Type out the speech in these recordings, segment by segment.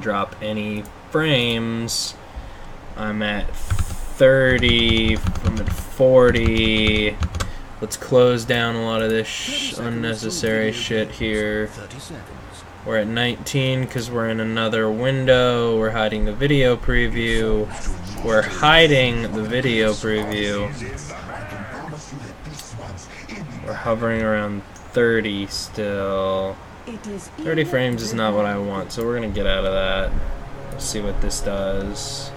drop any frames. I'm at 30, I'm at 40. Let's close down a lot of this unnecessary shit here. We're at 19 because we're in another window. We're hiding the video preview. We're hiding the video preview. We're hovering around 30 still. 30 frames is not what I want, so we're going to get out of that. Let's see what this does.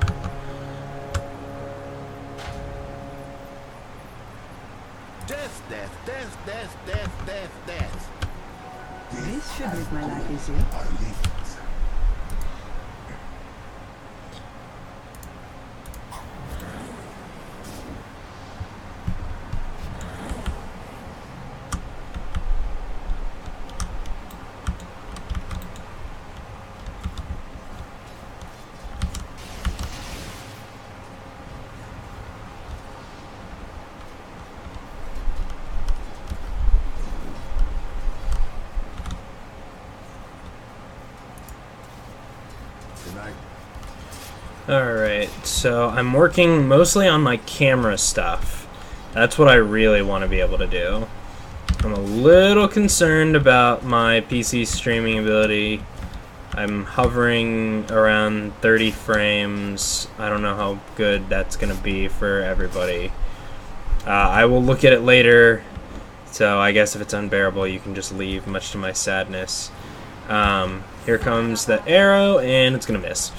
Death, death, death, death, death, death, death. This should make my life easier. Alright, so I'm working mostly on my camera stuff. That's what I really want to be able to do. I'm a little concerned about my PC streaming ability. I'm hovering around 30 frames. I don't know how good that's going to be for everybody. I will look at it later, so I guess if it's unbearable you can just leave, much to my sadness. Here comes the arrow, and it's going to miss.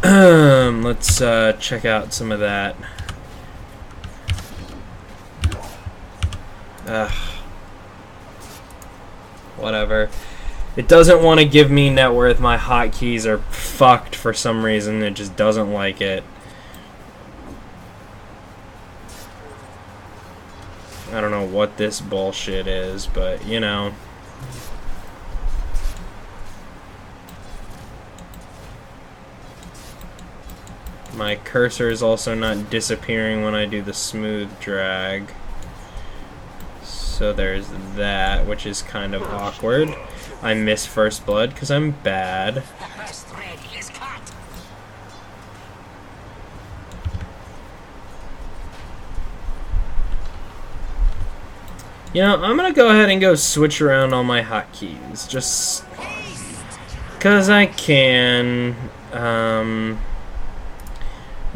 Let's check out some of that. Whatever. It doesn't want to give me net worth. My hotkeys are fucked for some reason. It just doesn't like it. I don't know what this bullshit is, but you know. My cursor is also not disappearing when I do the smooth drag. So there's that, which is kind of awkward. I miss First Blood because I'm bad. You know, I'm gonna go ahead and go switch around all my hotkeys, just because I can. I'm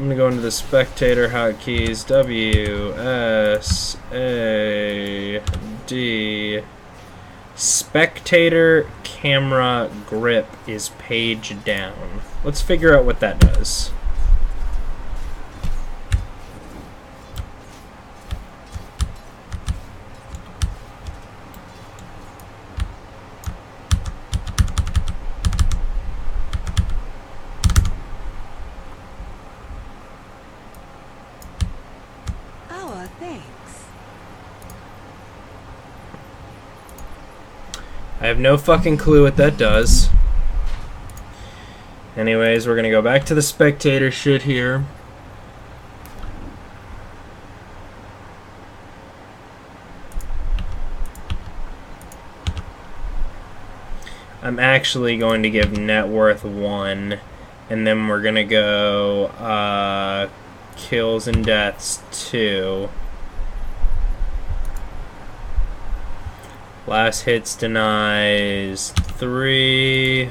gonna go into the spectator hotkeys. W, S, A, D. Spectator camera grip is page down. Let's figure out what that does. I have no fucking clue what that does. Anyways, we're gonna go back to the spectator shit here. I'm actually going to give net worth 1, and then we're gonna go kills and deaths 2. Last hits denies 3,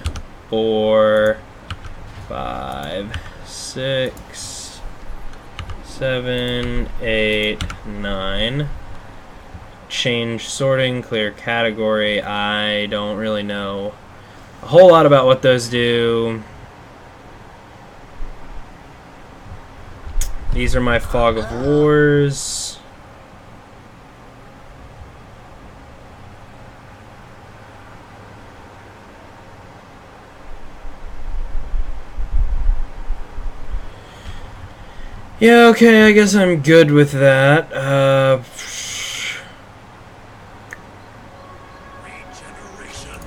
4, 5, 6, 7, 8, 9. Change sorting, clear category. I don't really know a whole lot about what those do. These are my Fog of Wars. Yeah, okay, I guess I'm good with that. Regeneration.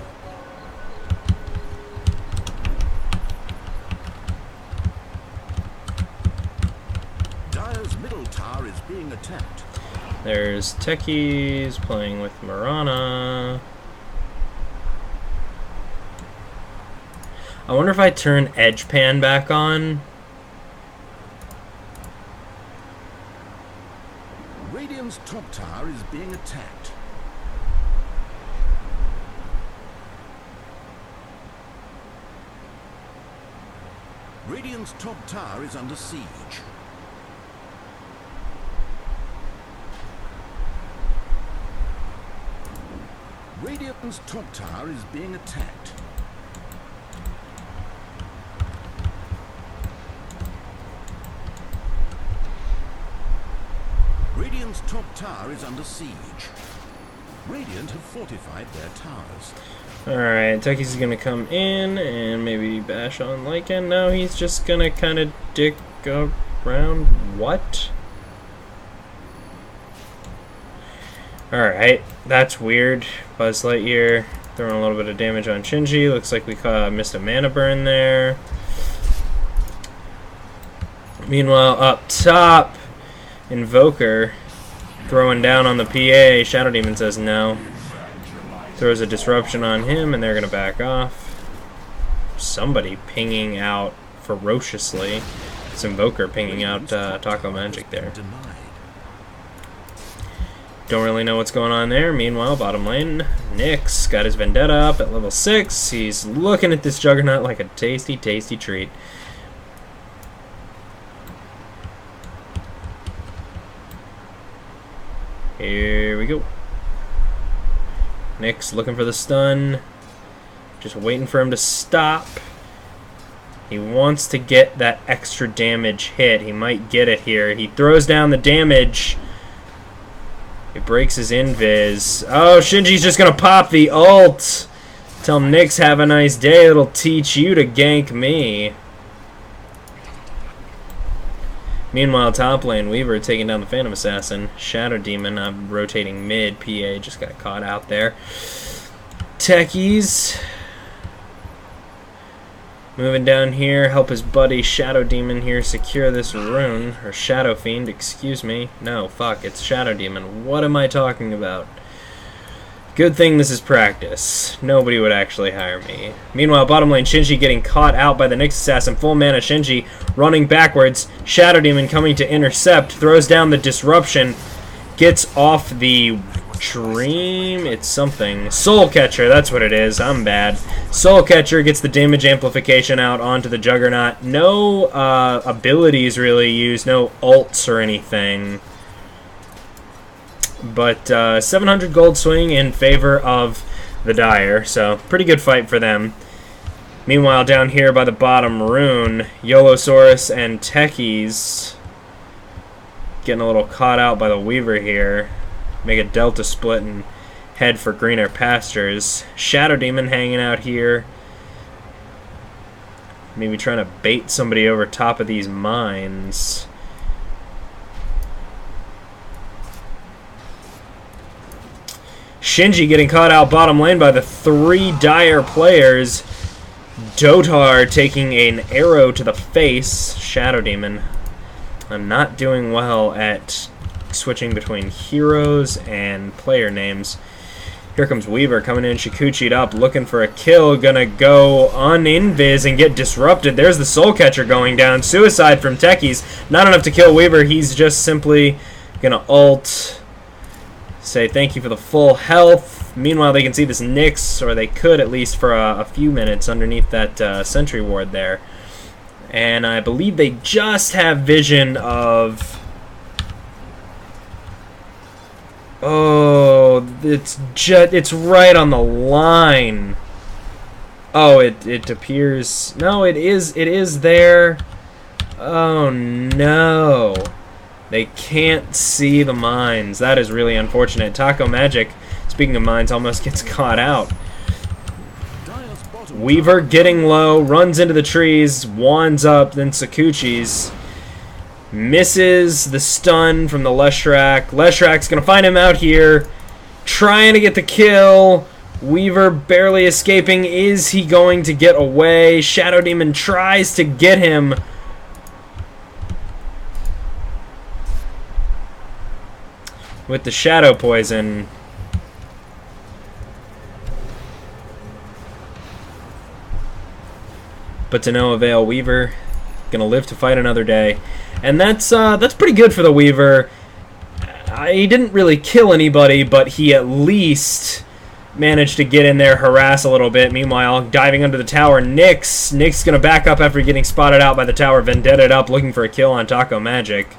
Dire's middle tower is being attacked. There's Techies playing with Mirana. I wonder if I turn edge pan back on. Radiant's top tower is being attacked. Radiant's top tower is under siege. Radiant's top tower is being attacked. Radiant's top tower is under siege. Radiant have fortified their towers. Alright, Techie's gonna come in and maybe bash on Lycan. No, he's just gonna kind of dick around. What? Alright, that's weird. Buzz Lightyear throwing a little bit of damage on Shinji. Looks like we missed a mana burn there. Meanwhile, up top, Invoker throwing down on the PA. Shadow Demon says no. Throws a disruption on him, and they're going to back off. Somebody pinging out ferociously. It's Invoker pinging out Taco Magic there. Don't really know what's going on there. Meanwhile, bottom lane, Nyx got his Vendetta up at level 6. He's looking at this Juggernaut like a tasty, tasty treat. Here we go. Nyx looking for the stun. Just waiting for him to stop. He wants to get that extra damage hit. He might get it here. He throws down the damage. It breaks his invis. Oh, Shinji's just gonna pop the ult. Tell Nyx have a nice day. It'll teach you to gank me. Meanwhile, top lane, Weaver taking down the Phantom Assassin. Shadow Demon, I'm rotating mid. PA just got caught out there. Techies moving down here, help his buddy Shadow Demon here secure this rune. Or Shadow Fiend, excuse me. No, fuck, it's Shadow Demon. What am I talking about? Good thing this is practice. Nobody would actually hire me. Meanwhile, bottom lane, Shinji getting caught out by the Nyx Assassin. Full mana Shinji running backwards. Shadow Demon coming to intercept. Throws down the disruption. Gets off the Dream. It's something. Soul Catcher, that's what it is. I'm bad. Soul Catcher gets the damage amplification out onto the Juggernaut. No abilities really used. No ults or anything. But 700 gold swing in favor of the Dire, so pretty good fight for them. Meanwhile, down here by the bottom rune, Yolosaurus and Techies getting a little caught out by the Weaver here. Make a delta split and head for greener pastures. Shadow Demon hanging out here. Maybe trying to bait somebody over top of these mines. Shinji getting caught out bottom lane by the 3 Dire players. Dotar taking an arrow to the face. Shadow Demon not doing well at switching between heroes and player names. Here comes Weaver coming in, Shikuchi'd up, looking for a kill. Gonna go un-invis and get disrupted. There's the Soul Catcher going down. Suicide from Techies. Not enough to kill Weaver. He's just simply gonna ult. Say thank you for the full health. Meanwhile, they can see this Nyx, or they could at least for a few minutes underneath that sentry ward there. And I believe they just have vision of... Oh, it's right on the line. Oh, it appears... No, it is there. Oh, no. They can't see the mines. That is really unfortunate. Taco Magic, speaking of mines, almost gets caught out. Weaver getting low, runs into the trees, wands up, then Sakuchi's. Misses the stun from the Leshrac. Leshrac's going to find him out here, trying to get the kill. Weaver barely escaping. Is he going to get away? Shadow Demon tries to get him. With the Shadow Poison. but to no avail. Weaver gonna live to fight another day, and that's pretty good for the Weaver. He didn't really kill anybody, but he at least managed to get in there, harass a little bit. Meanwhile, diving under the tower, Nyx gonna back up after getting spotted out by the tower. Vendetta up, looking for a kill on Taco Magic.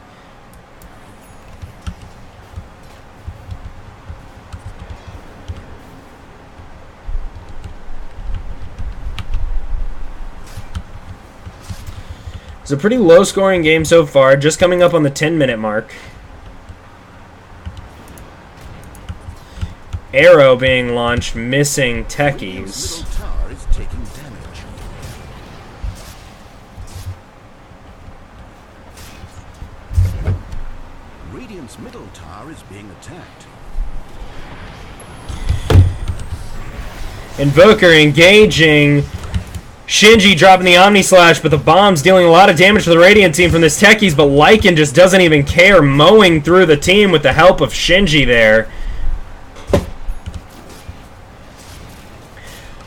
It's a pretty low-scoring game so far, just coming up on the 10-minute mark. Arrow being launched, missing techies. Middle tower is taking damage. Radiant's middle tower is being attacked. Invoker engaging. Shinji dropping the Omni Slash, but the bomb's dealing a lot of damage to the Radiant team from this techies, but Lycan just doesn't even care, mowing through the team with the help of Shinji there.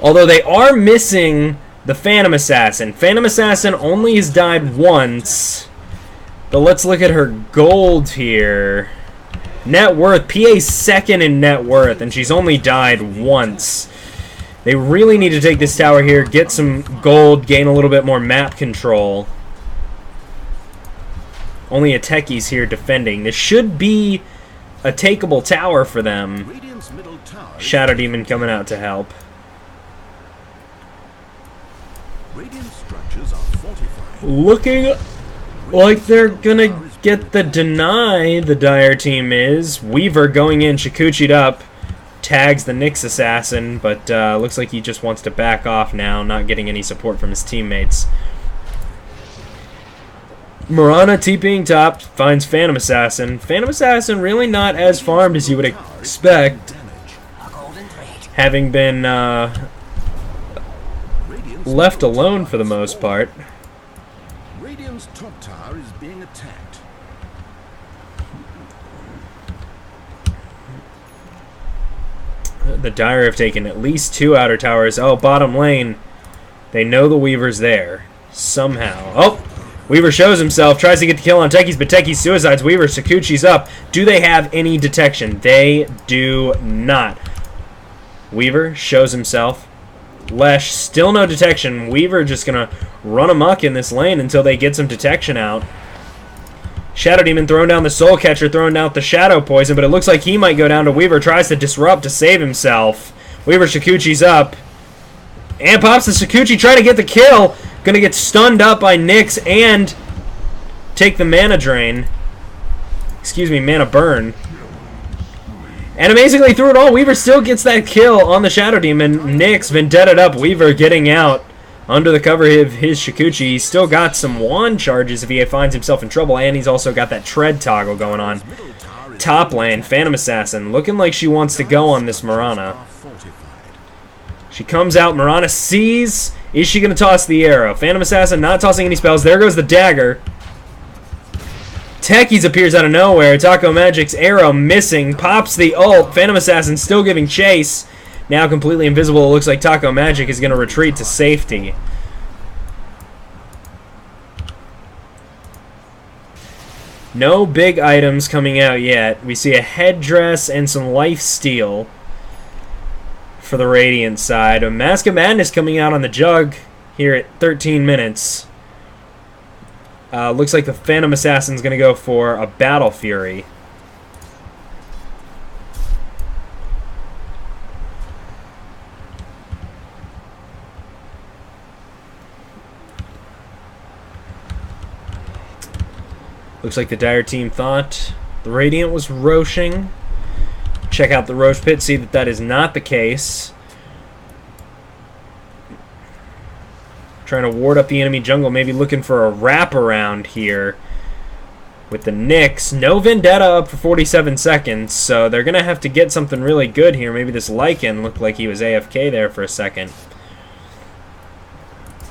Although they are missing the Phantom Assassin. Phantom Assassin only has died once. But let's look at her gold here. Net worth. PA's second in net worth, and she's only died once. They really need to take this tower here, get some gold, gain a little bit more map control. Only a techie's here defending. This should be a takeable tower for them. Radiant's middle tower. Shadow Demon coming out to help. Radiant structures are fortified. Looking like they're gonna get the deny, the Dire team is. Weaver going in, Shikuchi'd up. Tags the Nyx assassin, but looks like he just wants to back off now, not getting any support from his teammates. Mirana TPing top, finds Phantom Assassin. Phantom Assassin really not as farmed as you would expect, having been left alone for the most part. Radiant's top tower is being attacked. The Dire have taken at least 2 outer towers. Oh, bottom lane. They know the Weaver's there. Somehow. Oh! Weaver shows himself. Tries to get the kill on Techies, but Techies suicides Weaver. Sakuchi's up. Do they have any detection? They do not. Weaver shows himself. Lesh, still no detection. Weaver just going to run amok in this lane until they get some detection out. Shadow Demon throwing down the Soul Catcher, throwing out the Shadow Poison, but it looks like he might go down to Weaver. Tries to disrupt to save himself. Weaver Shikuchi's up. And pops the Sakuchi, trying to get the kill. Gonna get stunned up by Nyx and take the mana drain. Excuse me, mana burn. And amazingly through it all, Weaver still gets that kill on the Shadow Demon. Nyx Vendetta up, Weaver getting out. Under the cover of his Shikuchi, he's still got some wand charges if he finds himself in trouble, and he's also got that tread toggle going on. Top lane, Phantom Assassin, looking like she wants to go on this Mirana. She comes out, Mirana sees, is she going to toss the arrow? Phantom Assassin not tossing any spells, there goes the dagger. Techies appears out of nowhere, Taco Magic's arrow missing, pops the ult, Phantom Assassin still giving chase. Now completely invisible, it looks like Taco Magic is going to retreat to safety. No big items coming out yet. We see a headdress and some lifesteal for the Radiant side. A Mask of Madness coming out on the Jug here at 13 minutes. Looks like the Phantom Assassin's going to go for a Battle Fury. Looks like the Dire team thought the Radiant was roshing. Check out the Rosh pit, see that that is not the case. Trying to ward up the enemy jungle, maybe looking for a wraparound here with the Nyx. No Vendetta up for 47 seconds, so they're going to have to get something really good here. Maybe this Lycan looked like he was AFK there for a second.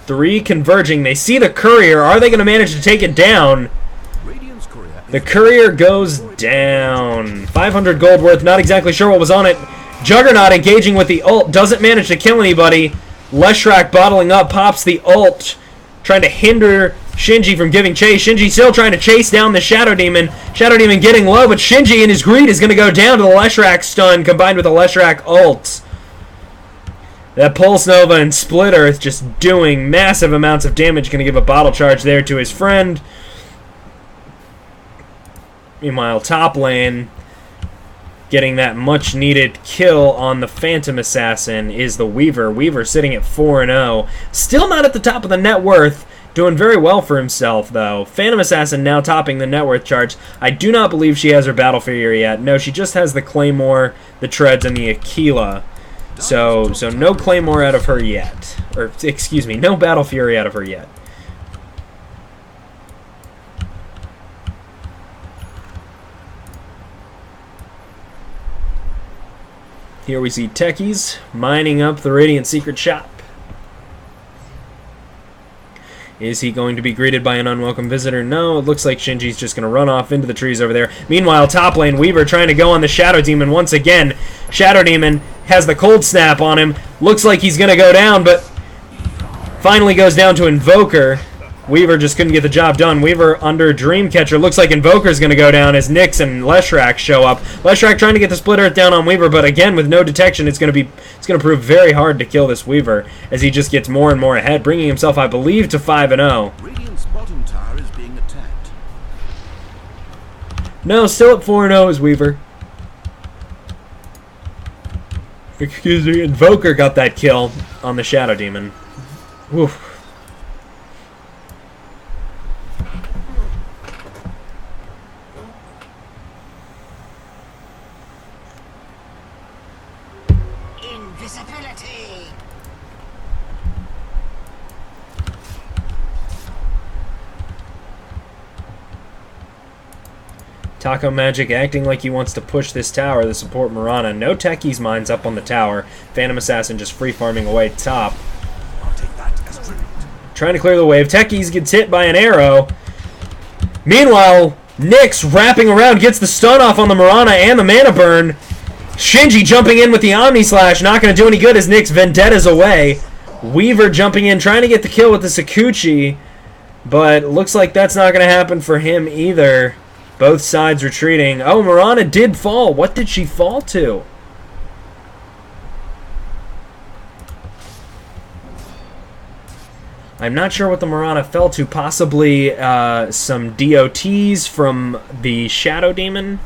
3 converging. They see the Courier. Are they going to manage to take it down? The Courier goes down. 500 gold worth. Not exactly sure what was on it. Juggernaut engaging with the ult. Doesn't manage to kill anybody. Leshrac bottling up. Pops the ult. trying to hinder Shinji from giving chase. Shinji still trying to chase down the Shadow Demon. Shadow Demon getting low, but Shinji in his greed is going to go down to the Leshrac stun combined with the Leshrac ult. That Pulse Nova and Split Earth just doing massive amounts of damage. Going to give a bottle charge there to his friend. Meanwhile, top lane, getting that much needed kill on the Phantom Assassin is the Weaver. Weaver sitting at 4-0. Still not at the top of the net worth. Doing very well for himself, though. Phantom Assassin now topping the net worth charts. I do not believe she has her Battle Fury yet. No, she just has the Claymore, the Treads, and the Aquila. So no Claymore out of her yet. Or, excuse me, no Battle Fury out of her yet. Here we see Techies mining up the Radiant Secret Shop. Is he going to be greeted by an unwelcome visitor? No, it looks like Shinji's just going to run off into the trees over there. Meanwhile, top lane, Weaver trying to go on the Shadow Demon once again. Shadow Demon has the Cold Snap on him. Looks like he's going to go down, but finally goes down to Invoker. Weaver just couldn't get the job done. Weaver under Dreamcatcher. Looks like Invoker's going to go down as Nyx and Leshrac show up. Leshrac trying to get the Split Earth down on Weaver, but again, with no detection, it's going to prove very hard to kill this Weaver as he just gets more and more ahead, bringing himself, I believe, to 5-0. Radiant's bottom tower is being attacked. No, still at 4-0 is Weaver. Excuse me, Invoker got that kill on the Shadow Demon. Woof. Invisibility. Taco Magic acting like he wants to push this tower to support Mirana. No Techies mines up on the tower. Phantom Assassin just free farming away top. I'll take that as tribute. Trying to clear the wave. Techies gets hit by an arrow. Meanwhile, Nyx wrapping around gets the stun off on the Mirana and the mana burn. Shinji jumping in with the Omni Slash, not going to do any good as Nyx vendettas away. Weaver jumping in, trying to get the kill with the Sakuchi, but looks like that's not going to happen for him either. Both sides retreating. Oh, Mirana did fall. What did she fall to? I'm not sure what the Mirana fell to. Possibly some DOTs from the Shadow Demon.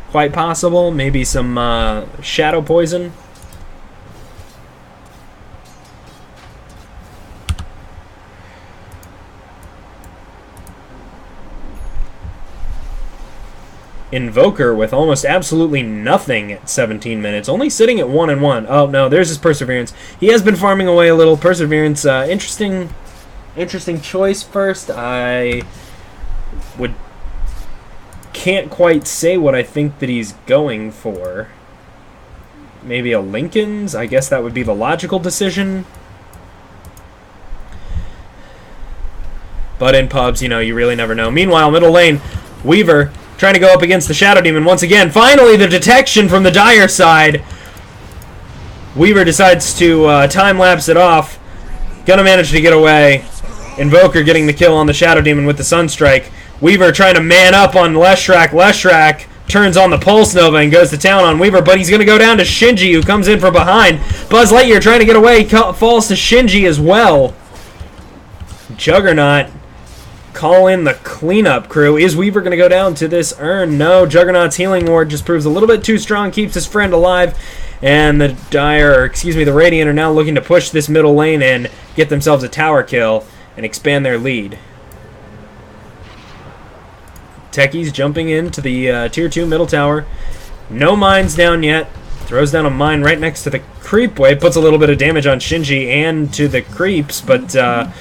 Quite possible. Maybe some Shadow Poison. Invoker with almost absolutely nothing at 17 minutes. Only sitting at 1-1. Oh, no, there's his Perseverance. He has been farming away a little. Perseverance, interesting choice first. I can't quite say what I think that he's going for. Maybe a Lincoln's? I guess that would be the logical decision. But in pubs, you know, you really never know. Meanwhile, middle lane, Weaver trying to go up against the Shadow Demon once again. Finally, the detection from the Dire side. Weaver decides to time-lapse it off. Gonna manage to get away. Invoker getting the kill on the Shadow Demon with the Sunstrike. Weaver trying to man up on Leshrac. Leshrac turns on the Pulse Nova and goes to town on Weaver, but he's going to go down to Shinji, who comes in from behind. Buzz Lightyear trying to get away, falls to Shinji as well. Juggernaut call in the cleanup crew. Is Weaver going to go down to this urn? No, Juggernaut's healing ward just proves a little bit too strong, keeps his friend alive, and the the Radiant are now looking to push this middle lane and get themselves a tower kill and expand their lead. Techies jumping into the tier 2 middle tower. No mines down yet. Throws down a mine right next to the creep wave. Puts a little bit of damage on Shinji and to the creeps, but Dire's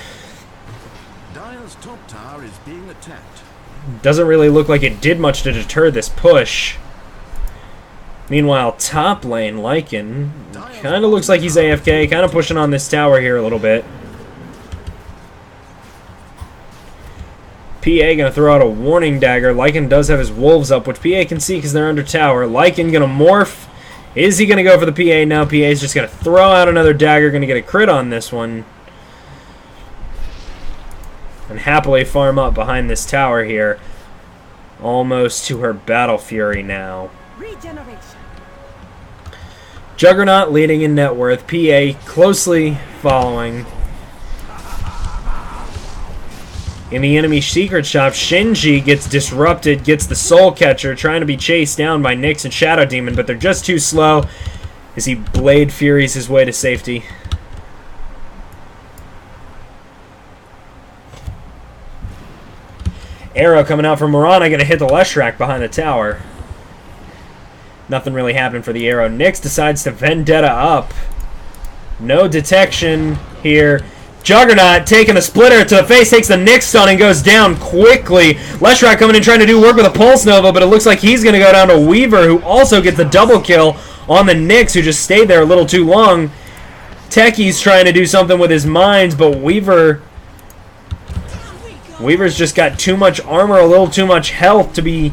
top tower is being attacked. doesn't really look like it did much to deter this push. Meanwhile, top lane, Lycan kind of looks like he's AFK, kind of pushing on this tower here a little bit. PA gonna throw out a warning dagger. Lycan does have his wolves up, which PA can see because they're under tower. Lycan gonna morph. Is he gonna go for the PA? No, PA's just gonna throw out another dagger, gonna get a crit on this one. and happily farm up behind this tower here. Almost to her Battle Fury now. Regeneration. Juggernaut leading in net worth. PA closely following. In the enemy secret shop, Shinji gets disrupted, gets the Soul Catcher, trying to be chased down by Nyx and Shadow Demon, but they're just too slow as he Blade Furies his way to safety. Arrow coming out from Mirana, going to hit the Leshrac behind the tower. Nothing really happened for the Arrow. Nyx decides to Vendetta up. No detection here. Juggernaut taking a splitter to the face, takes the Nyx stun and goes down quickly. Leshrac coming in trying to do work with a Pulse Nova, but it looks like he's going to go down to Weaver, who also gets the double kill on the Nyx, who just stayed there a little too long. Techie's trying to do something with his mines, but Weaver's just got too much armor, a little too much health to be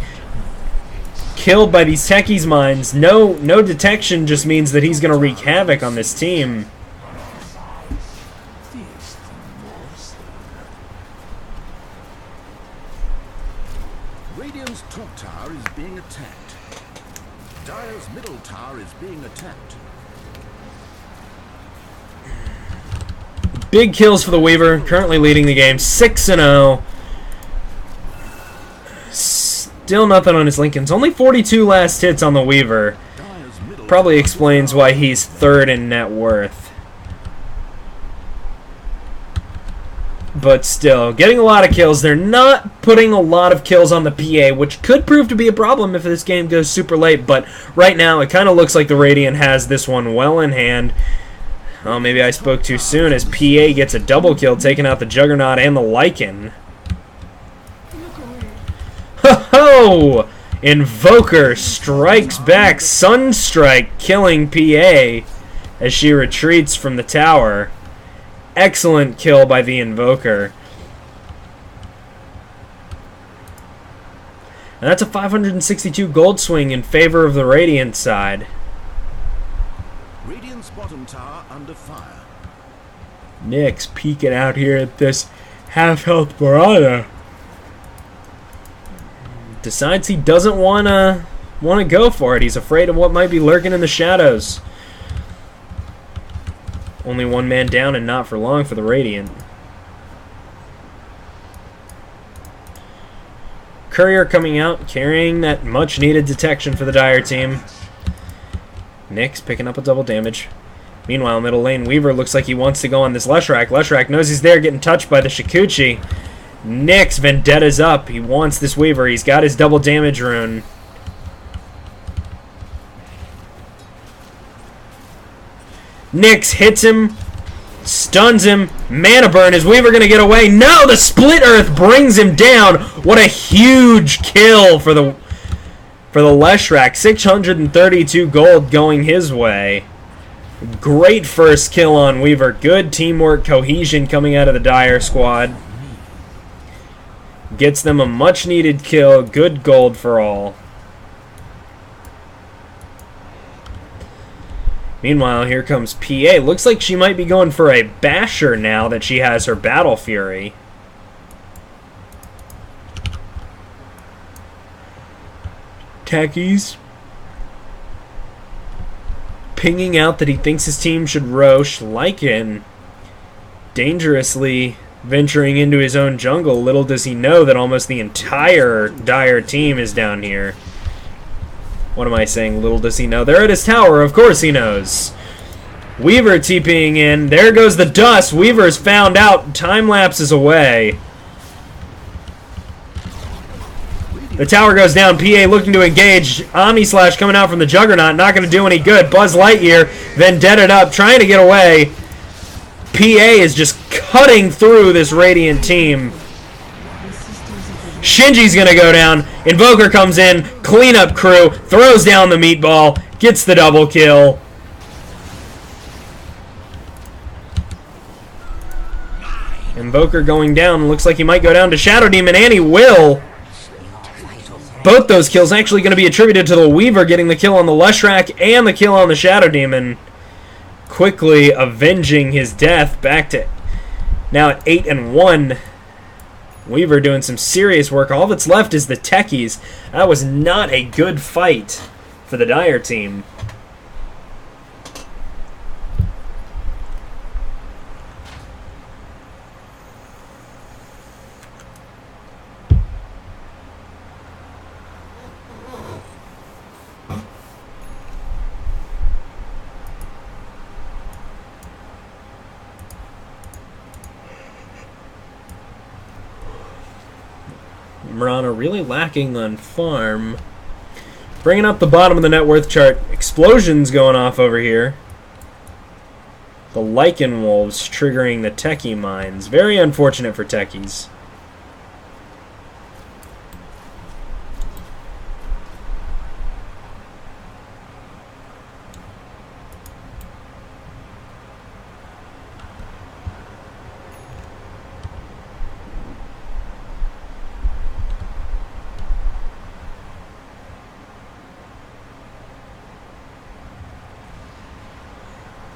killed by these Techie's mines. No detection just means that he's going to wreak havoc on this team. Radiant's top tower is being attacked. Dire's middle tower is being attacked. Big kills for the Weaver, currently leading the game 6-0. Still nothing on his Lincolns. Only 42 last hits on the Weaver. Probably explains why he's third in net worth. But still, getting a lot of kills. They're not putting a lot of kills on the PA, which could prove to be a problem if this game goes super late. But right now, it kind of looks like the Radiant has this one well in hand. Oh, maybe I spoke too soon as PA gets a double kill, taking out the Juggernaut and the Lycan. Ho-ho! Invoker strikes back. Sunstrike killing PA as she retreats from the tower. Excellent kill by the Invoker. And that's a 562 gold swing in favor of the Radiant side. Radiant's bottom tower under fire. Nyx peeking out here at this half-health Mirana. Decides he doesn't want to go for it. He's afraid of what might be lurking in the shadows. Only one man down and not for long for the Radiant. Courier coming out, carrying that much-needed detection for the Dire team. Nyx picking up a double damage. Meanwhile, middle lane, Weaver looks like he wants to go on this Leshrac. Leshrac knows he's there, getting touched by the Shukuchi. Nyx, Vendetta's up. He wants this Weaver. He's got his double damage rune. Nyx hits him, stuns him, mana burn. Is Weaver going to get away? No, the Split Earth brings him down. What a huge kill for the Leshrac. 632 gold going his way. Great first kill on Weaver. Good teamwork, cohesion coming out of the Dire squad. Gets them a much-needed kill. Good gold for all. Meanwhile, here comes PA. Looks like she might be going for a Basher now that she has her Battle Fury. Techie's pinging out that he thinks his team should Rosh. Lycan dangerously venturing into his own jungle. Little does he know that almost the entire Dire team is down here. What am I saying? Little does he know. They're at his tower. Of course he knows. Weaver TPing in. There goes the dust. Weaver's found out. Time lapse is away. The tower goes down. PA looking to engage. Omni Slash coming out from the Juggernaut. Not going to do any good. Buzz Lightyear Vendetta up. Trying to get away. PA is just cutting through this Radiant team. Shinji's going to go down. Invoker comes in. Cleanup crew. Throws down the meatball. Gets the double kill. Invoker going down. Looks like he might go down to Shadow Demon, and he will. Both those kills actually going to be attributed to the Weaver getting the kill on the Leshrac and the kill on the Shadow Demon. Quickly avenging his death. Back to now at 8-1. Weaver doing some serious work. All that's left is the techies. That was not a good fight for the Dire team. Marana really lacking on farm. Bringing up the bottom of the net worth chart. Explosions going off over here. The Lycan Wolves triggering the Techie mines. Very unfortunate for Techies.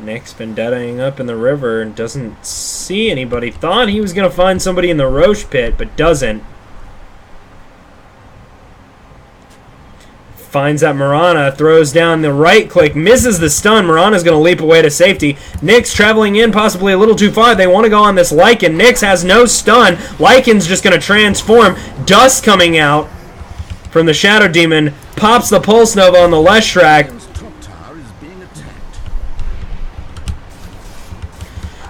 Nick's Vendettaing up in the river and doesn't see anybody. Thought he was going to find somebody in the Roche pit, but doesn't. Finds that Marana, throws down the right click, misses the stun. Marana's going to leap away to safety. Nyx traveling in possibly a little too far. They want to go on this Lycan. Nyx has no stun. Lycan's just going to transform. Dust coming out from the Shadow Demon. Pops the Pulse Nova on the Leshrac.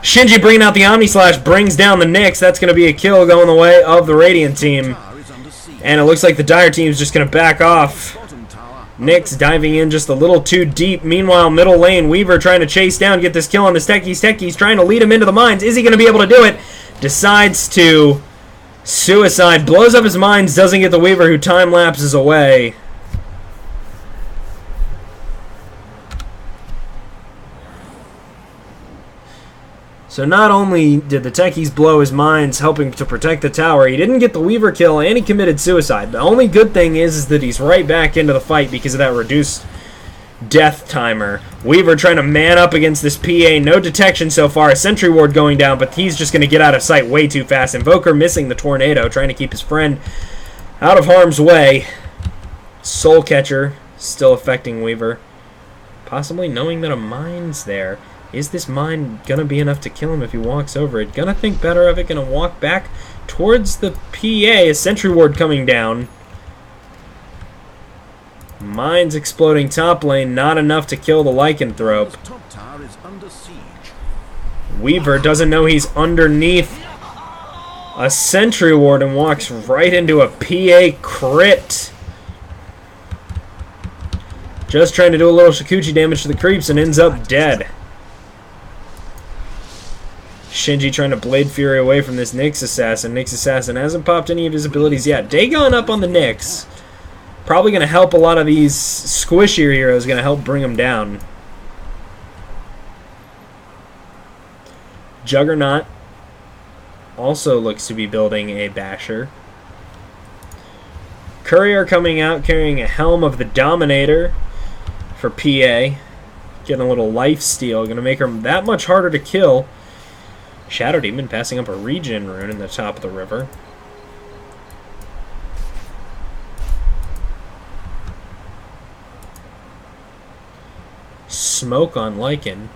Shinji bringing out the Omni Slash, brings down the Nyx. That's going to be a kill going the way of the Radiant team. And it looks like the Dire team is just going to back off. Nyx diving in just a little too deep. Meanwhile, middle lane, Weaver trying to chase down, get this kill on the Techies. Techies trying to lead him into the mines. Is he going to be able to do it? Decides to suicide. Blows up his mines, doesn't get the Weaver, who time lapses away. So not only did the Techies blow his mines helping to protect the tower, he didn't get the Weaver kill and he committed suicide. The only good thing is that he's right back into the fight because of that reduced death timer. Weaver trying to man up against this PA. No detection so far. A Sentry Ward going down, but he's just going to get out of sight way too fast. Invoker missing the Tornado, trying to keep his friend out of harm's way. Soul Catcher still affecting Weaver. Possibly knowing that a mine's there. Is this mine gonna be enough to kill him if he walks over it? Gonna think better of it, gonna walk back towards the PA. A Sentry Ward coming down. Mines exploding top lane, not enough to kill the Lycanthrope. Weaver doesn't know he's underneath a Sentry Ward and walks right into a PA crit. Just trying to do a little Shikuchi damage to the creeps and ends up dead. Shinji trying to Blade Fury away from this Nyx Assassin. Nyx Assassin hasn't popped any of his abilities yet. Dagon up on the Nyx. Probably going to help a lot of these squishier heroes. Going to help bring them down. Juggernaut also looks to be building a Basher. Courier coming out carrying a Helm of the Dominator for PA. Getting a little lifesteal. Going to make her that much harder to kill. Shadow Demon passing up a regen rune in the top of the river. Smoke on Lycan.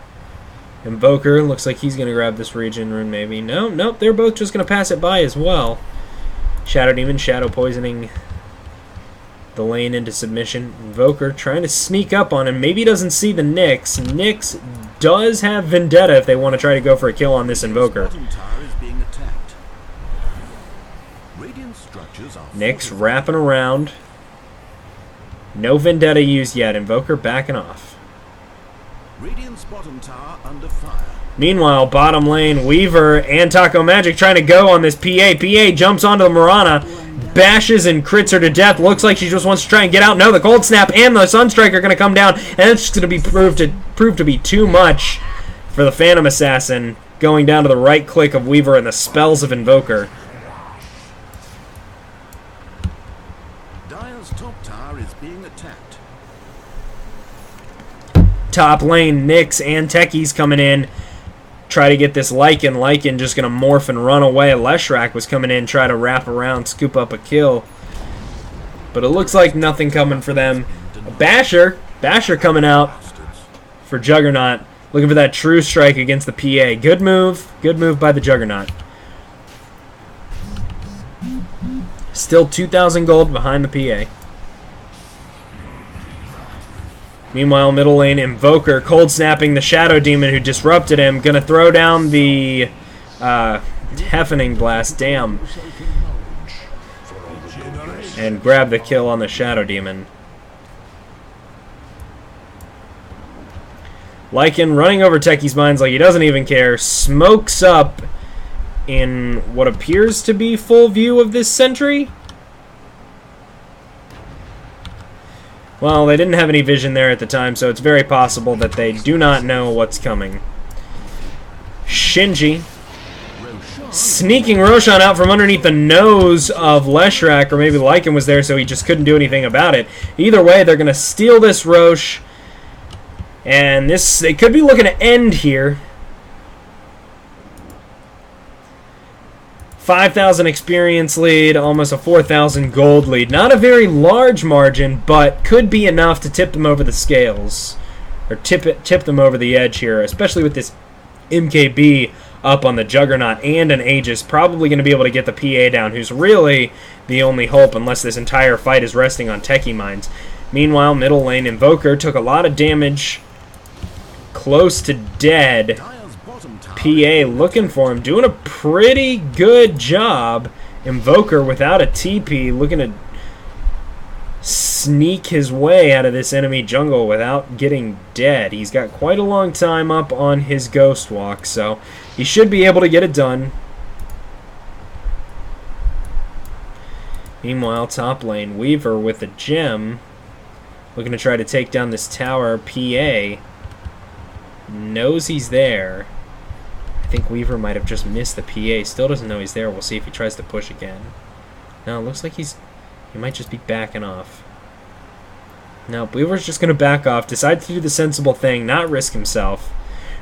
Invoker looks like he's going to grab this regen rune maybe. No, nope, they're both just going to pass it by as well. Shadow Demon, Shadow poisoning the lane into submission. Invoker trying to sneak up on him. Maybe he doesn't see the Nyx. Nyx does have Vendetta if they want to try to go for a kill on this Invoker. Nyx wrapping around. No Vendetta used yet. Invoker backing off. Meanwhile, bottom lane, Weaver and Taco Magic trying to go on this PA. PA jumps onto the Marana, bashes and crits her to death. Looks like she just wants to try and get out. No, the Cold Snap and the Sunstrike are going to come down, and it's just going to be prove to be too much for the Phantom Assassin, going down to the right click of Weaver and the spells of Invoker. Dire's top tower is being attacked. Top lane, Nyx and Techies coming in, try to get this Lycan. Lycan just going to morph and run away. Leshrac was coming in, try to wrap around, scoop up a kill. But it looks like nothing coming for them. Basher coming out for Juggernaut. Looking for that true strike against the PA. Good move by the Juggernaut. Still 2,000 gold behind the PA. Meanwhile, middle lane, Invoker cold snapping the Shadow Demon who disrupted him. Gonna throw down the Deafening Blast. Damn. And grab the kill on the Shadow Demon. Lycan running over Techie's mines like he doesn't even care. Smokes up in what appears to be full view of this sentry. Well, they didn't have any vision there at the time, so it's very possible that they do not know what's coming. Shinji sneaking Roshan out from underneath the nose of Leshrac, or maybe Lycan was there so he just couldn't do anything about it. Either way, they're going to steal this Rosh, and they could be looking to end here. 5,000 experience lead, almost a 4,000 gold lead. Not a very large margin, but could be enough to tip them over the scales. Or tip them over the edge here, especially with this MKB up on the Juggernaut and an Aegis. Probably going to be able to get the PA down, who's really the only hope unless this entire fight is resting on Techie Mines. Meanwhile, middle lane, Invoker took a lot of damage, close to dead. PA looking for him, doing a pretty good job. Invoker without a TP, looking to sneak his way out of this enemy jungle without getting dead. He's got quite a long time up on his Ghost Walk, so he should be able to get it done. Meanwhile, top lane, Weaver with a gem, looking to try to take down this tower. PA knows he's there. I think Weaver might have just missed the PA. Still doesn't know he's there. We'll see if he tries to push again. No, it looks like he might just be backing off. No, Weaver's just going to back off. Decides to do the sensible thing, not risk himself.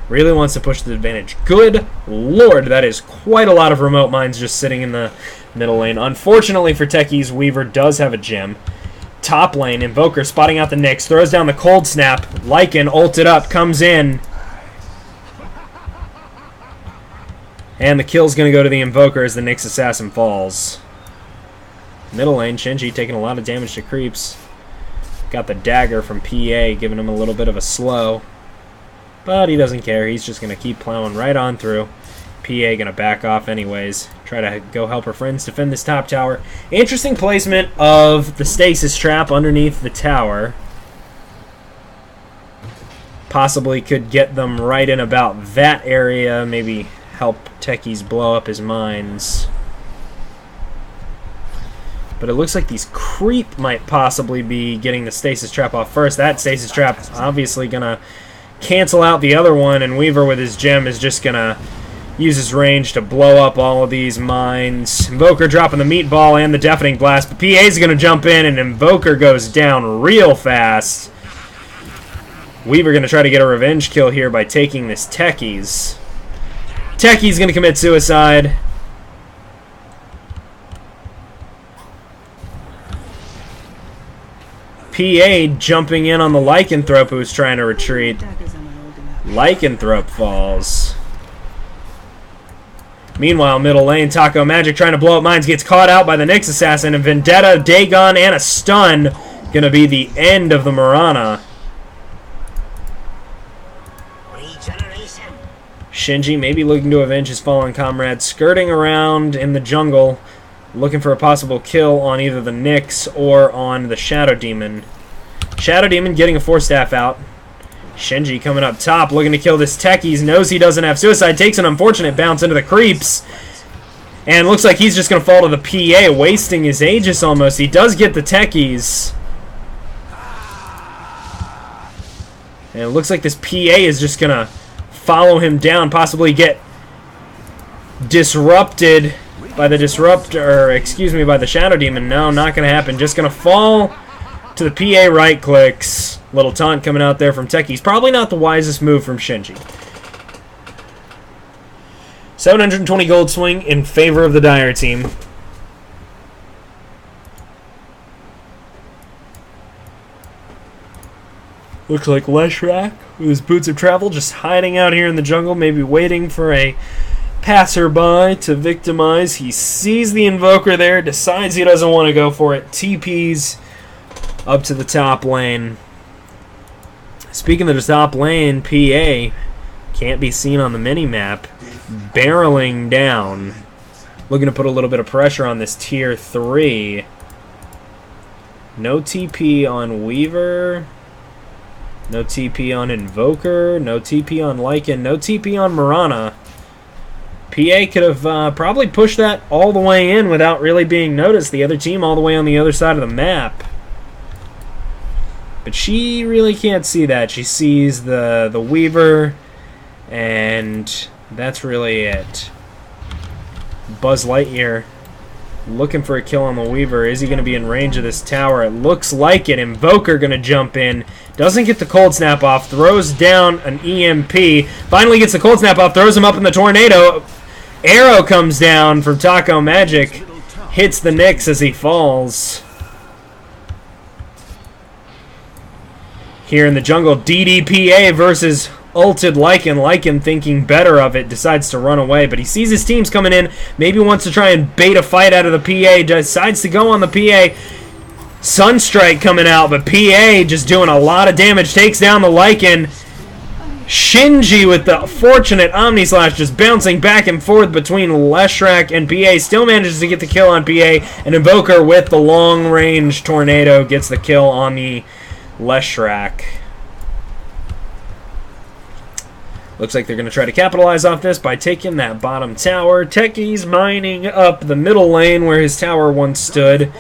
Really wants to push the advantage. Good lord, that is quite a lot of remote mines just sitting in the middle lane. Unfortunately for Techies, Weaver does have a gem. Top lane, Invoker spotting out the Nyx. Throws down the cold snap. Lycan ulted up, comes in. And the kill's going to go to the Invoker as the Nyx Assassin falls. Middle lane, Shinji taking a lot of damage to creeps. Got the dagger from PA, giving him a little bit of a slow. But he doesn't care. He's just going to keep plowing right on through. PA going to back off anyways. Try to go help her friends defend this top tower. Interesting placement of the stasis trap underneath the tower. Possibly could get them right in about that area. Maybe help Techies blow up his mines. But it looks like these creep might possibly be getting the stasis trap off first. That stasis trap obviously going to cancel out the other one, and Weaver with his gem is just going to use his range to blow up all of these mines. Invoker dropping the meatball and the deafening blast, but PA's going to jump in, and Invoker goes down real fast. Weaver going to try to get a revenge kill here by taking this Techies. Techies going to commit suicide. PA jumping in on the Lycanthrope who's trying to retreat. Lycanthrope falls. Meanwhile, middle lane, Taco Magic trying to blow up mines, gets caught out by the Nyx Assassin, and Vendetta, Dagon, and a stun gonna be the end of the Mirana. Shinji maybe looking to avenge his fallen comrade, skirting around in the jungle, looking for a possible kill on either the Nyx or on the Shadow Demon. Shadow Demon getting a Force Staff out. Shinji coming up top, looking to kill this Techies, knows he doesn't have suicide, takes an unfortunate bounce into the creeps, and looks like he's just going to fall to the PA, wasting his Aegis almost. He does get the Techies. And it looks like this PA is just going to follow him down, possibly get disrupted by the by the Shadow Demon. No, not going to happen. Just going to fall to the PA right clicks. Little taunt coming out there from Techies. Probably not the wisest move from Shinji. 720 gold swing in favor of the Dire team. Looks like Leshrac, with his boots of travel, just hiding out here in the jungle, maybe waiting for a passerby to victimize. He sees the Invoker there, decides he doesn't want to go for it, TPs up to the top lane. Speaking of the top lane, PA can't be seen on the mini-map, barreling down, looking to put a little bit of pressure on this tier 3. No TP on Weaver. No TP on Invoker, no TP on Lycan, no TP on Mirana. PA could have probably pushed that all the way in without really being noticed. The other team all the way on the other side of the map. But she really can't see that. She sees the Weaver, and that's really it. Buzz Lightyear looking for a kill on the Weaver. Is he going to be in range of this tower? It looks like it. Invoker going to jump in. Doesn't get the cold snap off. Throws down an EMP. Finally gets the cold snap off. Throws him up in the tornado. Arrow comes down from Taco Magic. Hits the Nyx as he falls. Here in the jungle, DDPA versus ulted Lycan. Lycan, thinking better of it, decides to run away, but he sees his teams coming in, maybe wants to try and bait a fight out of the PA, decides to go on the PA. Sunstrike coming out, but PA just doing a lot of damage, takes down the Lycan. Shinji with the fortunate Omni Slash, just bouncing back and forth between Leshrac and PA, still manages to get the kill on PA, and Invoker with the long range tornado gets the kill on the Leshrac. Looks like they're going to try to capitalize off this by taking that bottom tower. Techie's mining up the middle lane where his tower once stood.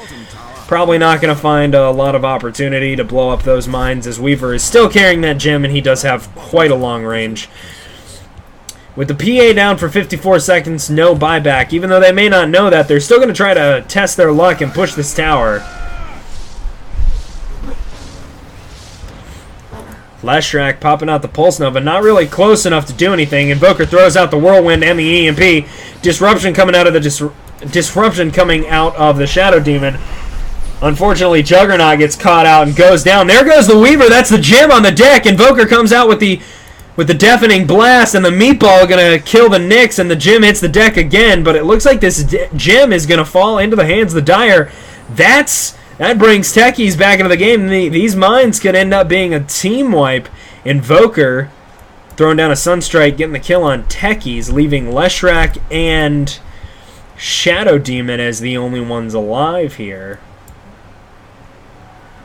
Probably not going to find a lot of opportunity to blow up those mines, as Weaver is still carrying that gem, and he does have quite a long range. With the PA down for 54 seconds, no buyback. Even though they may not know that, they're still going to try to test their luck and push this tower. Leshrac popping out the Pulse Nova, not really close enough to do anything. Invoker throws out the Whirlwind and the EMP. Disruption coming out of the Shadow Demon. Unfortunately, Juggernaut gets caught out and goes down. There goes the Weaver. That's the gem on the deck. Invoker comes out with the deafening blast, and the Meatball gonna kill the Nyx, and the gem hits the deck again. But it looks like this gem is gonna fall into the hands of the Dire. That brings Techies back into the game. These mines could end up being a team wipe. Invoker throwing down a Sunstrike, getting the kill on Techies, leaving Leshrac and Shadow Demon as the only ones alive here.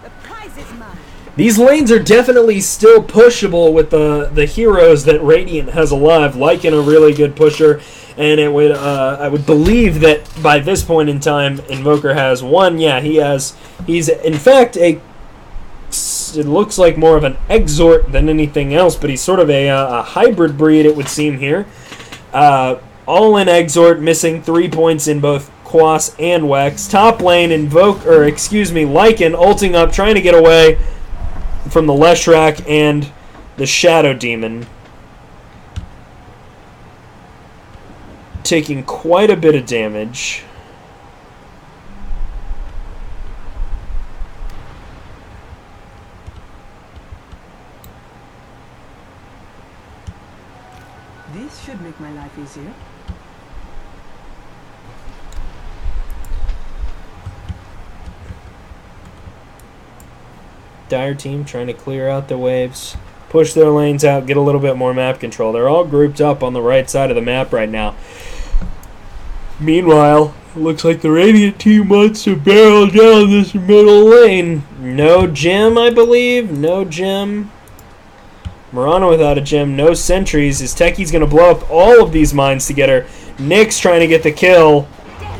The prize is mine. These lanes are definitely still pushable with the heroes that Radiant has alive. Lycan a really good pusher. And it would, I would believe that by this point in time, Invoker has one. Yeah, he's in fact it looks like more of an Exort than anything else, but he's sort of a hybrid breed, it would seem here. All in Exort, missing 3 points in both Quas and Wex. Top lane, Lycan ulting up, trying to get away from the Leshrac and the Shadow Demon. Taking quite a bit of damage. This should make my life easier. Dire team trying to clear out the waves, push their lanes out, get a little bit more map control. They're all grouped up on the right side of the map right now. Meanwhile, it looks like the Radiant team wants to barrel down this middle lane. No gem, I believe. No gem. Mirana without a gem. No sentries. His Techie's going to blow up all of these mines together. Nyx trying to get the kill.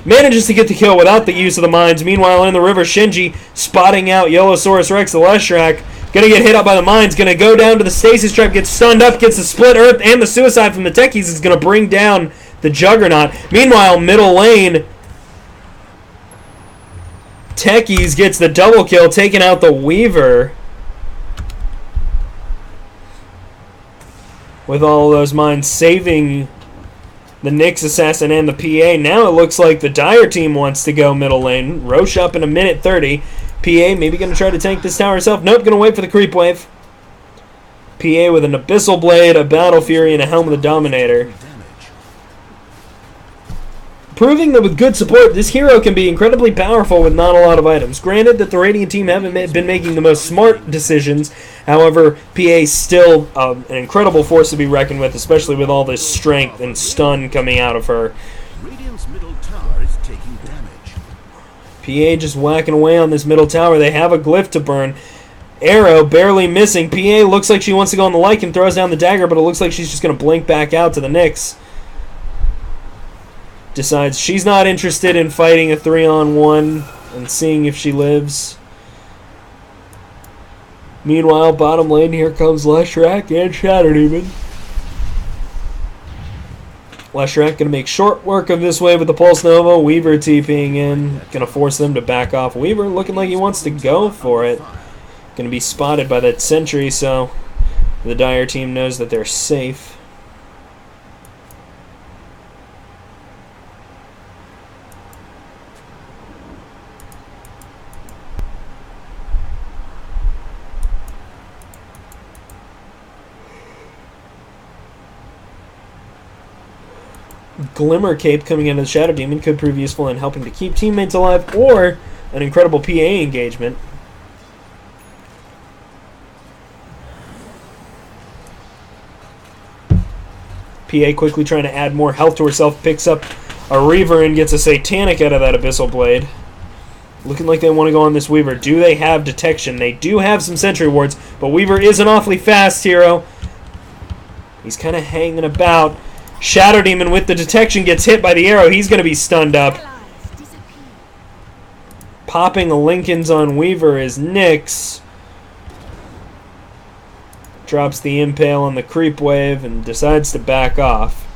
Manages to get the kill without the use of the mines. Meanwhile, in the river, Shinji spotting out Yellowsaurus Rex, the Leshrac. Gonna get hit up by the mines. Gonna go down to the Stasis Trap. Gets stunned up. Gets the Split Earth and the Suicide from the Techies. Is gonna bring down the Juggernaut. Meanwhile, middle lane, Techies gets the double kill, taking out the Weaver. With all those mines saving the Nyx assassin and the PA. Now it looks like the Dire team wants to go middle lane. Roche up in a minute 30. PA maybe going to try to tank this tower herself. Nope, going to wait for the creep wave. PA with an Abyssal Blade, a Battle Fury, and a Helm of the Dominator. Proving that with good support, this hero can be incredibly powerful with not a lot of items. Granted that the Radiant team haven't been making the most smart decisions. However, PA is still an incredible force to be reckoned with, especially with all this strength and stun coming out of her. Radiant's middle tower is taking damage. PA just whacking away on this middle tower. They have a glyph to burn. Arrow barely missing. PA looks like she wants to go on the Lycan, throws down the dagger, but it looks like she's just going to blink back out to the Nyx. Decides she's not interested in fighting a 3-on-1 and seeing if she lives. Meanwhile, bottom lane, here comes Leshrac and Shadow Demon. Leshrac going to make short work of this wave with the Pulse Nova. Weaver TPing in. Going to force them to back off. Weaver looking like he wants to go for it. Going to be spotted by that sentry, so the Dire team knows that they're safe. Glimmer Cape coming into the Shadow Demon could prove useful in helping to keep teammates alive, or an incredible PA engagement. PA quickly trying to add more health to herself, picks up a Reaver and gets a Satanic out of that Abyssal Blade. Looking like they want to go on this Weaver. Do they have detection? They do have some sentry wards, but Weaver is an awfully fast hero. He's kind of hanging about. Shadow Demon with the detection gets hit by the arrow. He's going to be stunned up. Popping the Lincolns on Weaver is Nyx. Drops the Impale on the creep wave and decides to back off.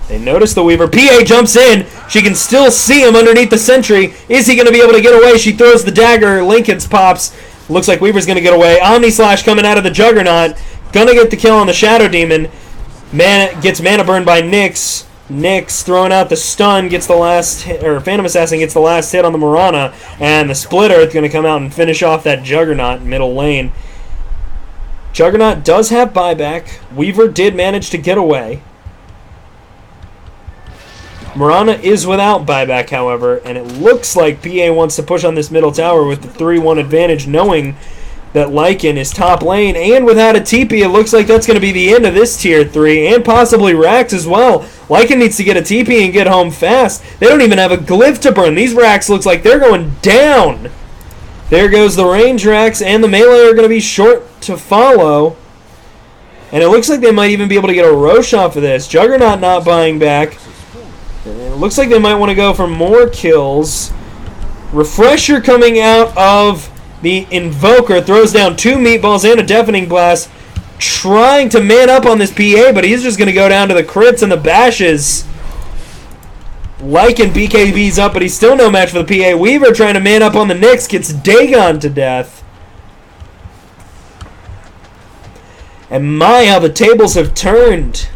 They notice the Weaver. PA jumps in. She can still see him underneath the sentry. Is he going to be able to get away? She throws the dagger. Lincoln's pops. Looks like Weaver's going to get away. Omni Slash coming out of the Juggernaut. Gonna get the kill on the Shadow Demon. Gets mana burn by Nyx. Nyx throwing out the stun, gets the last hit, or Phantom Assassin gets the last hit on the Mirana, and the Split Earth going to come out and finish off that Juggernaut middle lane. Juggernaut does have buyback. Weaver did manage to get away. Mirana is without buyback, however, and it looks like PA wants to push on this middle tower with the 3-1 advantage, knowing that Lycan is top lane, and without a TP, it looks like that's going to be the end of this tier 3, and possibly Rax as well. Lycan needs to get a TP and get home fast. They don't even have a glyph to burn. These Rax looks like they're going down. There goes the range Rax, and the melee are going to be short to follow. And it looks like they might even be able to get a Roche off of this. Juggernaut not buying back. It looks like they might want to go for more kills. Refresher coming out of the Invoker, throws down 2 meatballs and a Deafening Blast, trying to man up on this PA, but he's just going to go down to the crits and the bashes. Lycan BKB's up, but he's still no match for the PA. Weaver trying to man up on the Nyx, gets Dagon to death. And my, how the tables have turned.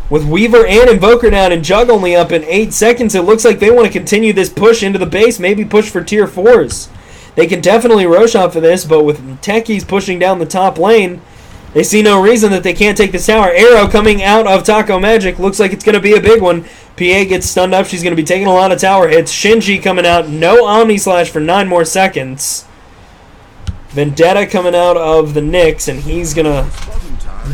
With Weaver and Invoker down and Jug only up in 8 seconds, it looks like they want to continue this push into the base, maybe push for tier 4s. They can definitely Roche off for this, but with Techies pushing down the top lane, they see no reason that they can't take this tower. Arrow coming out of Taco Magic. Looks like it's going to be a big one. PA gets stunned up. She's going to be taking a lot of tower hits. Shinji coming out. No Omni Slash for 9 more seconds. Vendetta coming out of the Nyx, and he's going to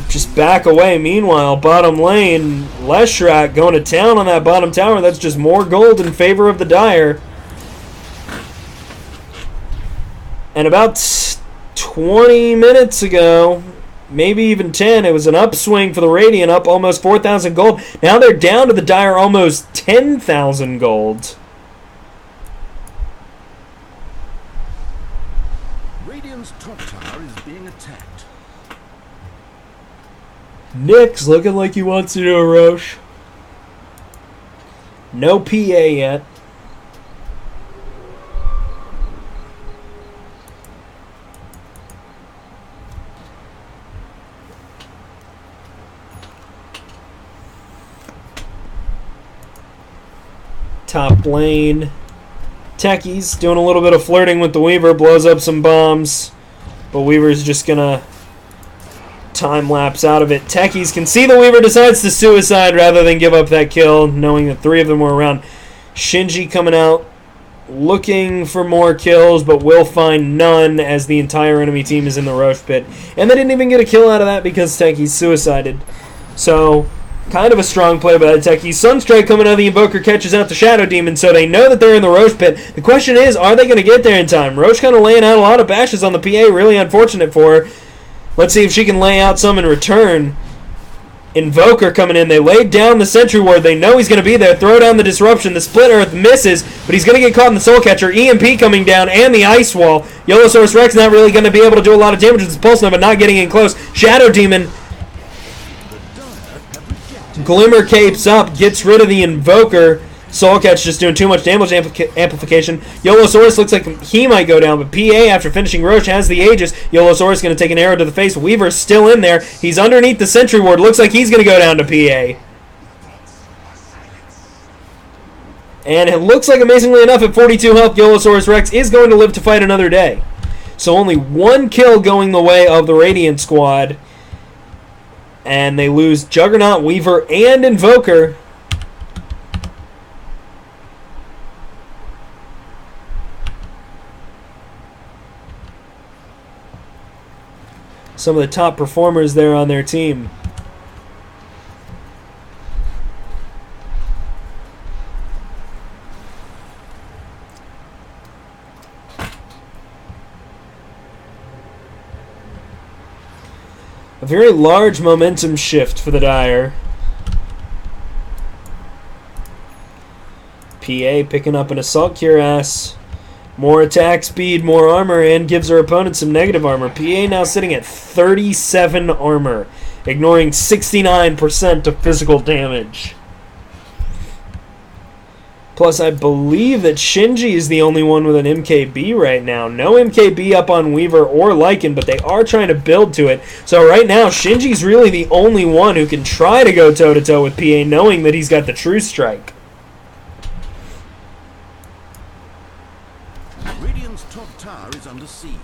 just back away. Meanwhile, bottom lane, Leshrac going to town on that bottom tower. That's just more gold in favor of the Dire. And about 20 minutes ago, maybe even 10, it was an upswing for the Radiant, up almost 4,000 gold. Now they're down to the Dire almost 10,000 gold. Radiant's top tower is being attacked. Nyx looking like he wants to do a Roche. No PA yet. Top lane. Techies doing a little bit of flirting with the Weaver, blows up some bombs, but Weaver's just gonna time lapse out of it. Techies can see the Weaver, decides to suicide rather than give up that kill, knowing that 3 of them were around. Shinji coming out looking for more kills, but will find none as the entire enemy team is in the Roche Pit. And they didn't even get a kill out of that because Techies suicided. So, kind of a strong play by the Techies. Sunstrike coming out of the Invoker catches out the Shadow Demon, so they know that they're in the Roche Pit. The question is, are they going to get there in time? Roche kind of laying out a lot of bashes on the PA, really unfortunate for her. Let's see if she can lay out some in return. Invoker coming in. They laid down the Sentry Ward. They know he's going to be there. Throw down the Disruption. The Split Earth misses, but he's going to get caught in the Soul Catcher. EMP coming down and the Ice Wall. Yellowsaurus Rex not really going to be able to do a lot of damage with his Pulse Knife, but not getting in close. Shadow Demon. Glimmer capes up. Gets rid of the Invoker. Soul Catch just doing too much damage amplification. Yolosaurus looks like he might go down, but PA, after finishing Roche, has the Aegis. Yolosaurus going to take an arrow to the face. Weaver's still in there. He's underneath the Sentry Ward. Looks like he's going to go down to PA. And it looks like, amazingly enough, at 42 health, Yolosaurus Rex is going to live to fight another day. So only 1 kill going the way of the Radiant squad. And they lose Juggernaut, Weaver, and Invoker. Some of the top performers there on their team. A very large momentum shift for the Dire. PA picking up an Assault Cuirass. More attack speed, more armor, and gives her opponent some negative armor. PA now sitting at 37 armor, ignoring 69% of physical damage. Plus, I believe that Shinji is the only one with an MKB right now. No MKB up on Weaver or Lycan, but they are trying to build to it. So right now, Shinji's really the only one who can try to go toe-to-toe with PA, knowing that he's got the True Strike. Radiant's top tower is under siege.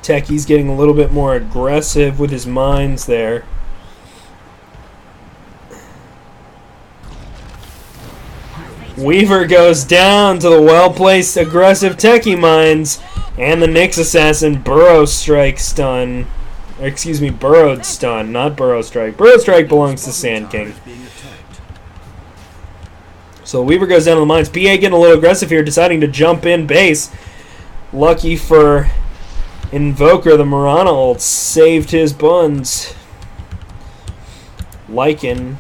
Techie's getting a little bit more aggressive with his mines there. Weaver goes down to the well-placed aggressive Techie mines, and the Nyx Assassin Burrow Strike stun. Or excuse me, Burrowed stun, not Burrow Strike. Burrow Strike belongs to Sand King. So Weaver goes down to the mines. PA getting a little aggressive here, deciding to jump in base. Lucky for Invoker, the Mirana ult saved his buns. Lycan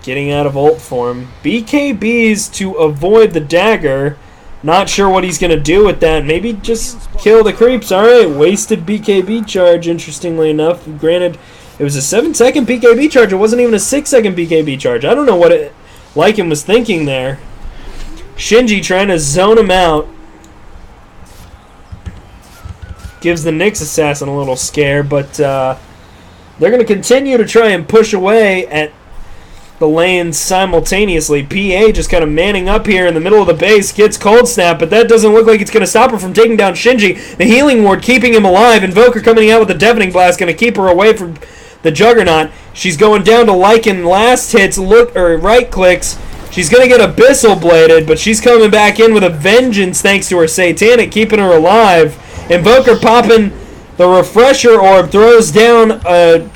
getting out of ult form. BKBs to avoid the dagger. Not sure what he's going to do with that. Maybe just kill the creeps. Alright, wasted BKB charge, interestingly enough. Granted, it was a 7-second BKB charge. It wasn't even a 6-second BKB charge. I don't know what Lycan was thinking there. Shinji trying to zone him out. Gives the Nyx Assassin a little scare, but they're going to continue to try and push away at the lanes simultaneously. PA just kind of manning up here in the middle of the base, gets Cold Snap, but that doesn't look like it's going to stop her from taking down Shinji. The Healing Ward keeping him alive. Invoker coming out with the Deafening Blast, going to keep her away from the Juggernaut. She's going down to Lycan. Last hits, right clicks. She's going to get Abyssal Bladed, but she's coming back in with a vengeance thanks to her Satanic, keeping her alive. Invoker popping the Refresher Orb, throws down a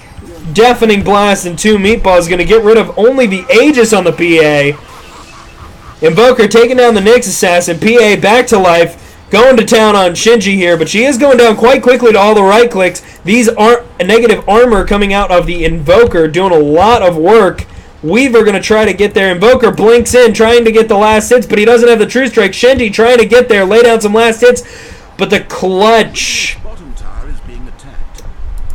Deafening Blast and 2 Meatballs, going to get rid of only the Aegis on the PA. Invoker taking down the Nyx Assassin. PA back to life, going to town on Shinji here, but she is going down quite quickly to all the right clicks. These are negative armor coming out of the Invoker, doing a lot of work. Weaver going to try to get there. Invoker blinks in, trying to get the last hits, but he doesn't have the True Strike. Shinji trying to get there, lay down some last hits, but the clutch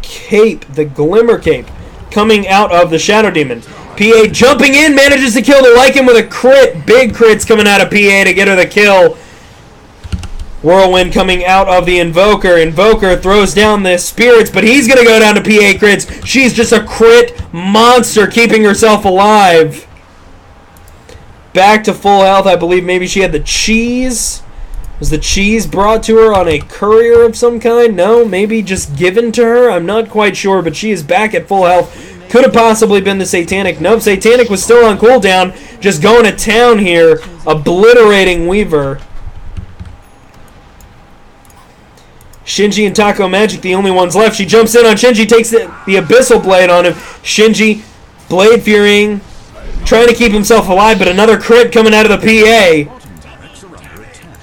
cape, the Glimmer Cape, coming out of the Shadow Demon. PA jumping in, manages to kill the Lycan with a crit. Big crits coming out of PA to get her the kill. Whirlwind coming out of the Invoker. Invoker throws down the Spirits, but he's going to go down to PA crits. She's just a crit monster, keeping herself alive. Back to full health. I believe maybe she had the cheese. Was the cheese brought to her on a courier of some kind? No, maybe just given to her? I'm not quite sure, but she is back at full health. Could have possibly been the Satanic. Nope, Satanic was still on cooldown. Just going to town here, obliterating Weaver. Shinji and Taco Magic, the only ones left. She jumps in on Shinji, takes the Abyssal Blade on him. Shinji, Blade Furying, trying to keep himself alive, but another crit coming out of the PA. Bottom barracks are under attack.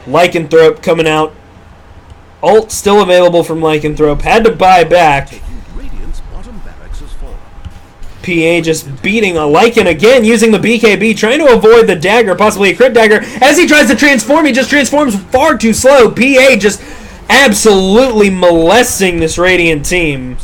Lycanthrope coming out. Ult still available from Lycanthrope. Had to buy back. Taking Radiant's bottom barracks has fallen. PA just beating a Lycan again, using the BKB, trying to avoid the dagger, possibly a crit dagger. As he tries to transform, he just transforms far too slow. PA just absolutely molesting this Radiant team.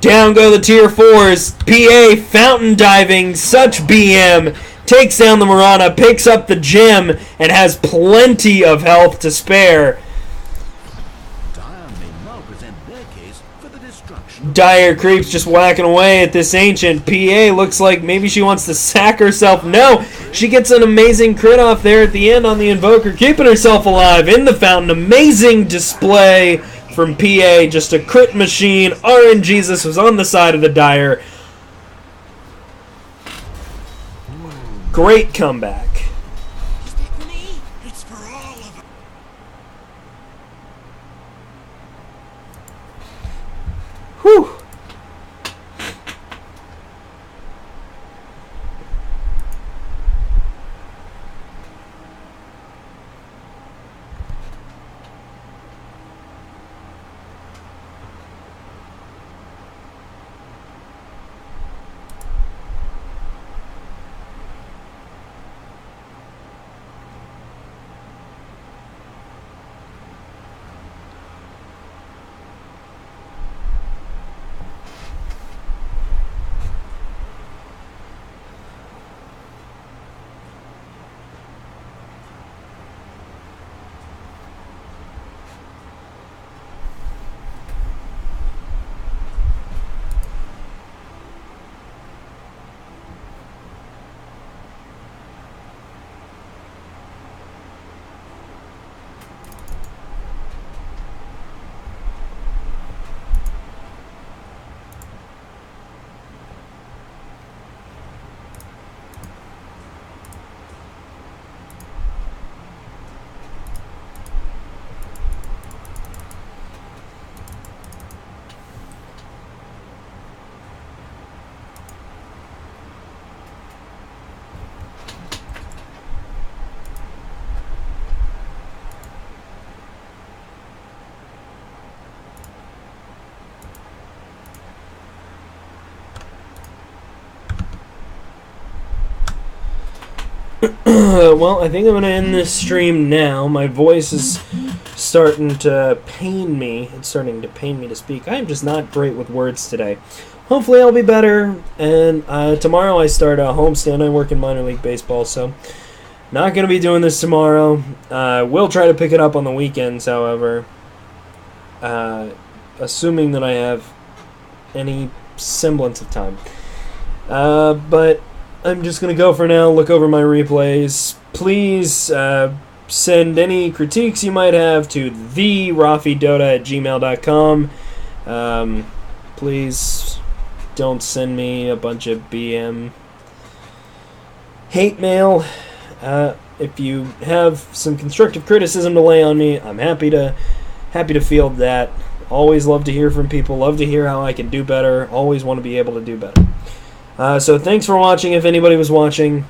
Down go the tier 4s. PA fountain diving, such BM. Takes down the Mirana, picks up the gem, and has plenty of health to spare. Dire may now present their case for the destruction. Dire creeps just whacking away at this Ancient. PA looks like maybe she wants to sack herself. No, she gets an amazing crit off there at the end on the Invoker, keeping herself alive in the fountain. Amazing display from PA, just a crit machine. RNGesus was on the side of the Dire. Great comeback. It's for all of us. Whew. Well, I think I'm going to end this stream now. My voice is starting to pain me. It's starting to pain me to speak. I am just not great with words today. Hopefully I'll be better. And tomorrow I start a homestand. I work in minor league baseball, so not going to be doing this tomorrow. Will try to pick it up on the weekends, however. Assuming that I have any semblance of time. But I'm just going to go for now, look over my replays. Please send any critiques you might have to therafidota@gmail.com. Please don't send me a bunch of BM hate mail. If you have some constructive criticism to lay on me, I'm happy to field that. Always love to hear from people, love to hear how I can do better, always want to be able to do better. So thanks for watching if anybody was watching.